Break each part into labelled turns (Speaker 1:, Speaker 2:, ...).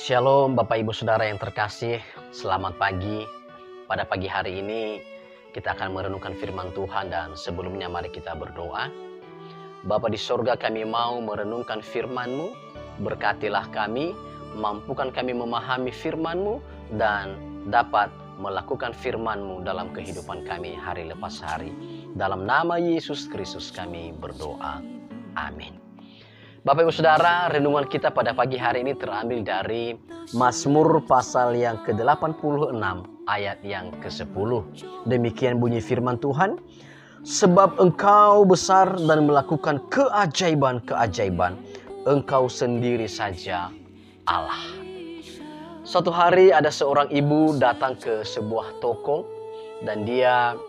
Speaker 1: Shalom Bapak Ibu Saudara yang terkasih, selamat pagi. Pada pagi hari ini kita akan merenungkan firman Tuhan dan sebelumnya mari kita berdoa. Bapa di sorga, kami mau merenungkan firman-Mu, berkatilah kami, mampukan kami memahami firman-Mu dan dapat melakukan firman-Mu dalam kehidupan kami hari lepas hari. Dalam nama Yesus Kristus kami berdoa, amin. Bapak Ibu Saudara, renungan kita pada pagi hari ini terambil dari Mazmur pasal yang ke-86 ayat yang ke-10. Demikian bunyi firman Tuhan, sebab Engkau besar dan melakukan keajaiban-keajaiban, Engkau sendiri saja Allah. Suatu hari ada seorang ibu datang ke sebuah toko dan dia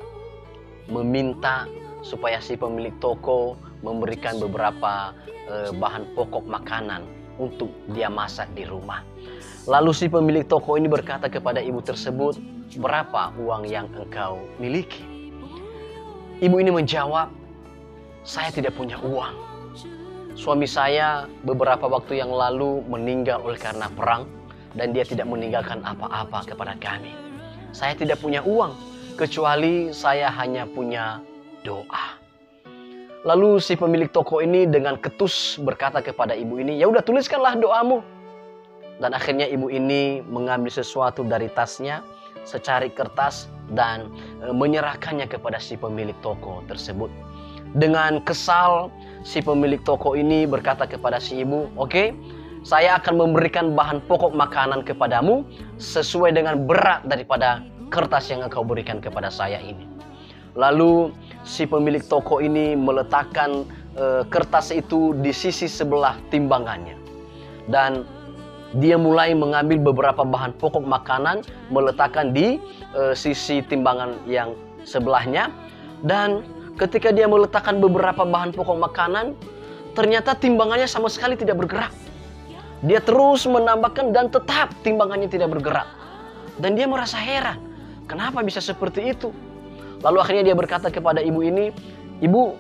Speaker 1: meminta supaya si pemilik toko memberikan beberapa bahan pokok makanan untuk dia masak di rumah. Lalu si pemilik toko ini berkata kepada ibu tersebut, berapa uang yang engkau miliki? Ibu ini menjawab, saya tidak punya uang. Suami saya beberapa waktu yang lalu meninggal oleh karena perang dan dia tidak meninggalkan apa-apa kepada kami. Saya tidak punya uang, kecuali saya hanya punya doa. Lalu si pemilik toko ini dengan ketus berkata kepada ibu ini, ya udah tuliskanlah doamu. Dan akhirnya ibu ini mengambil sesuatu dari tasnya, secari kertas dan menyerahkannya kepada si pemilik toko tersebut. Dengan kesal si pemilik toko ini berkata kepada si ibu, oke, saya akan memberikan bahan pokok makanan kepadamu sesuai dengan berat daripada kertas yang engkau berikan kepada saya ini. Lalu si pemilik toko ini meletakkan kertas itu di sisi sebelah timbangannya. Dan dia mulai mengambil beberapa bahan pokok makanan, meletakkan di sisi timbangan yang sebelahnya. Dan ketika dia meletakkan beberapa bahan pokok makanan, ternyata timbangannya sama sekali tidak bergerak. Dia terus menambahkan dan tetap timbangannya tidak bergerak. Dan dia merasa heran, kenapa bisa seperti itu? Lalu akhirnya dia berkata kepada ibu ini, ibu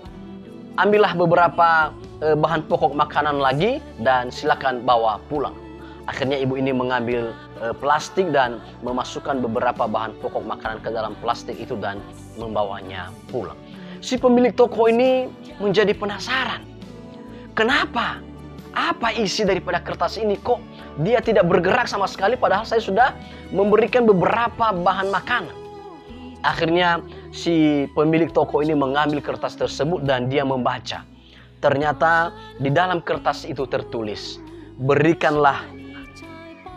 Speaker 1: ambillah beberapa bahan pokok makanan lagi dan silakan bawa pulang. Akhirnya ibu ini mengambil plastik dan memasukkan beberapa bahan pokok makanan ke dalam plastik itu dan membawanya pulang. Si pemilik toko ini menjadi penasaran. Kenapa? Apa isi daripada kertas ini? Kok dia tidak bergerak sama sekali padahal saya sudah memberikan beberapa bahan makanan. Akhirnya si pemilik toko ini mengambil kertas tersebut dan dia membaca. Ternyata di dalam kertas itu tertulis, berikanlah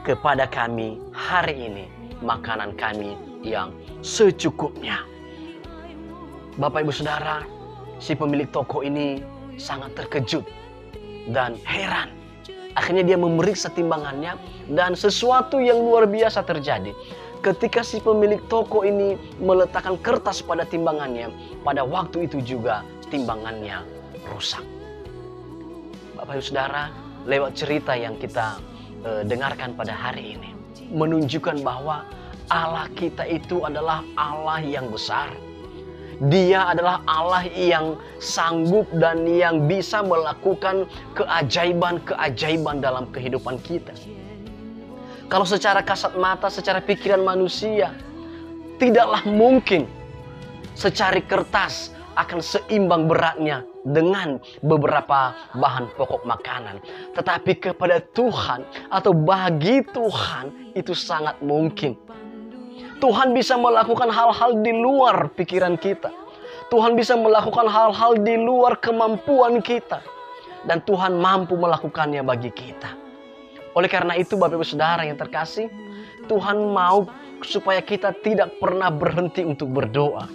Speaker 1: kepada kami hari ini makanan kami yang secukupnya. Bapak Ibu Saudara, si pemilik toko ini sangat terkejut dan heran. Akhirnya dia memeriksa timbangannya dan sesuatu yang luar biasa terjadi. Ketika si pemilik toko ini meletakkan kertas pada timbangannya, pada waktu itu juga timbangannya rusak. Bapak Ibu Saudara, lewat cerita yang kita dengarkan pada hari ini, menunjukkan bahwa Allah kita itu adalah Allah yang besar. Dia adalah Allah yang sanggup dan yang bisa melakukan keajaiban-keajaiban dalam kehidupan kita. Kalau secara kasat mata, secara pikiran manusia, tidaklah mungkin secari kertas akan seimbang beratnya dengan beberapa bahan pokok makanan. Tetapi kepada Tuhan atau bagi Tuhan itu sangat mungkin. Tuhan bisa melakukan hal-hal di luar pikiran kita. Tuhan bisa melakukan hal-hal di luar kemampuan kita. Dan Tuhan mampu melakukannya bagi kita. Oleh karena itu Bapak Ibu Saudara yang terkasih, Tuhan mau supaya kita tidak pernah berhenti untuk berdoa.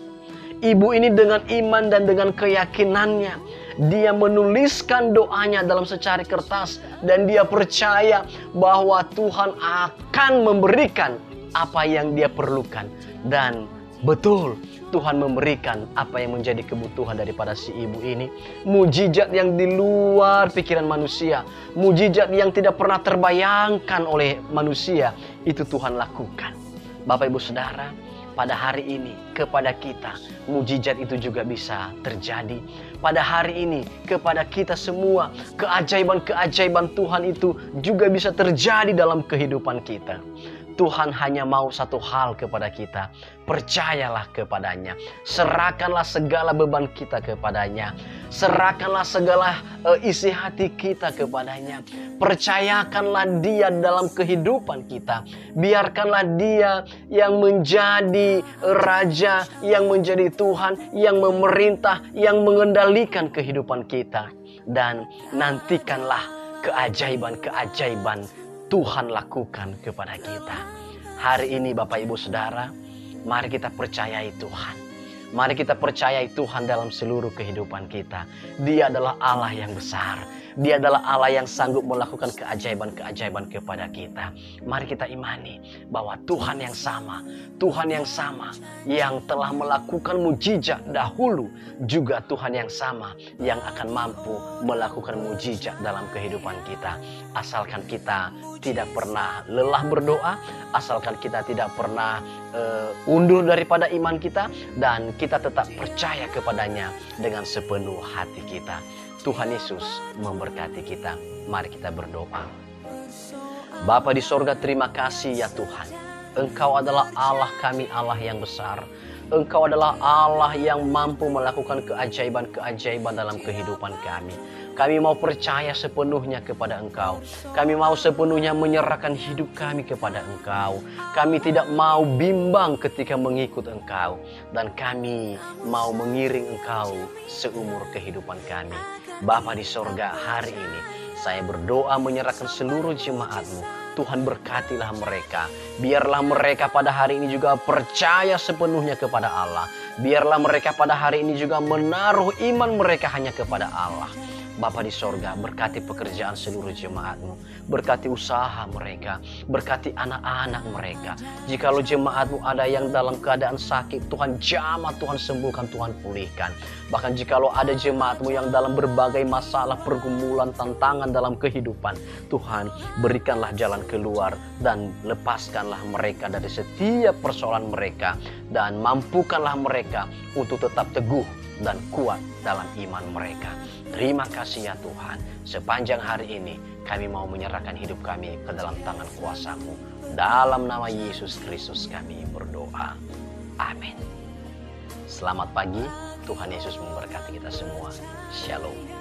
Speaker 1: Ibu ini dengan iman dan dengan keyakinannya, dia menuliskan doanya dalam secari kertas. Dan dia percaya bahwa Tuhan akan memberikan apa yang dia perlukan. Dan betul, Tuhan memberikan apa yang menjadi kebutuhan daripada si ibu ini. Mujizat yang di luar pikiran manusia, mujizat yang tidak pernah terbayangkan oleh manusia, itu Tuhan lakukan. Bapak Ibu Saudara, pada hari ini kepada kita mujizat itu juga bisa terjadi. Pada hari ini kepada kita semua keajaiban-keajaiban Tuhan itu juga bisa terjadi dalam kehidupan kita. Tuhan hanya mau satu hal kepada kita. Percayalah kepadanya. Serahkanlah segala beban kita kepadanya. Serahkanlah segala isi hati kita kepadanya. Percayakanlah Dia dalam kehidupan kita. Biarkanlah Dia yang menjadi Raja, yang menjadi Tuhan, yang memerintah, yang mengendalikan kehidupan kita. Dan nantikanlah keajaiban-keajaiban Tuhan lakukan kepada kita. Hari ini Bapak Ibu Saudara, mari kita percayai Tuhan. Mari kita percayai Tuhan dalam seluruh kehidupan kita. Dia adalah Allah yang besar. Dia adalah Allah yang sanggup melakukan keajaiban-keajaiban kepada kita. Mari kita imani bahwa Tuhan yang sama yang telah melakukan mujizat dahulu, juga Tuhan yang sama yang akan mampu melakukan mujizat dalam kehidupan kita. Asalkan kita tidak pernah lelah berdoa, asalkan kita tidak pernah undur daripada iman kita, dan kita tetap percaya kepadanya dengan sepenuh hati kita. Tuhan Yesus memberkati kita. Mari kita berdoa. Bapa di sorga, terima kasih ya Tuhan. Engkau adalah Allah kami, Allah yang besar. Engkau adalah Allah yang mampu melakukan keajaiban-keajaiban dalam kehidupan kami. Kami mau percaya sepenuhnya kepada Engkau. Kami mau sepenuhnya menyerahkan hidup kami kepada Engkau. Kami tidak mau bimbang ketika mengikut Engkau. Dan kami mau mengiring Engkau seumur kehidupan kami. Bapa di sorga, hari ini saya berdoa menyerahkan seluruh jemaat-Mu. Tuhan berkatilah mereka. Biarlah mereka pada hari ini juga percaya sepenuhnya kepada Allah. Biarlah mereka pada hari ini juga menaruh iman mereka hanya kepada Allah. Bapa di sorga, berkati pekerjaan seluruh jemaat-Mu. Berkati usaha mereka. Berkati anak-anak mereka. Jikalau jemaat-Mu ada yang dalam keadaan sakit, Tuhan jamah, Tuhan sembuhkan, Tuhan pulihkan. Bahkan jikalau ada jemaat-Mu yang dalam berbagai masalah, pergumulan, tantangan dalam kehidupan, Tuhan berikanlah jalan keluar dan lepaskanlah mereka dari setiap persoalan mereka. Dan mampukanlah mereka untuk tetap teguh dan kuat dalam iman mereka. Terima kasih ya Tuhan. Sepanjang hari ini kami mau menyerahkan hidup kami ke dalam tangan kuasa-Mu. Dalam nama Yesus Kristus kami berdoa. Amin. Selamat pagi. Tuhan Yesus memberkati kita semua. Shalom.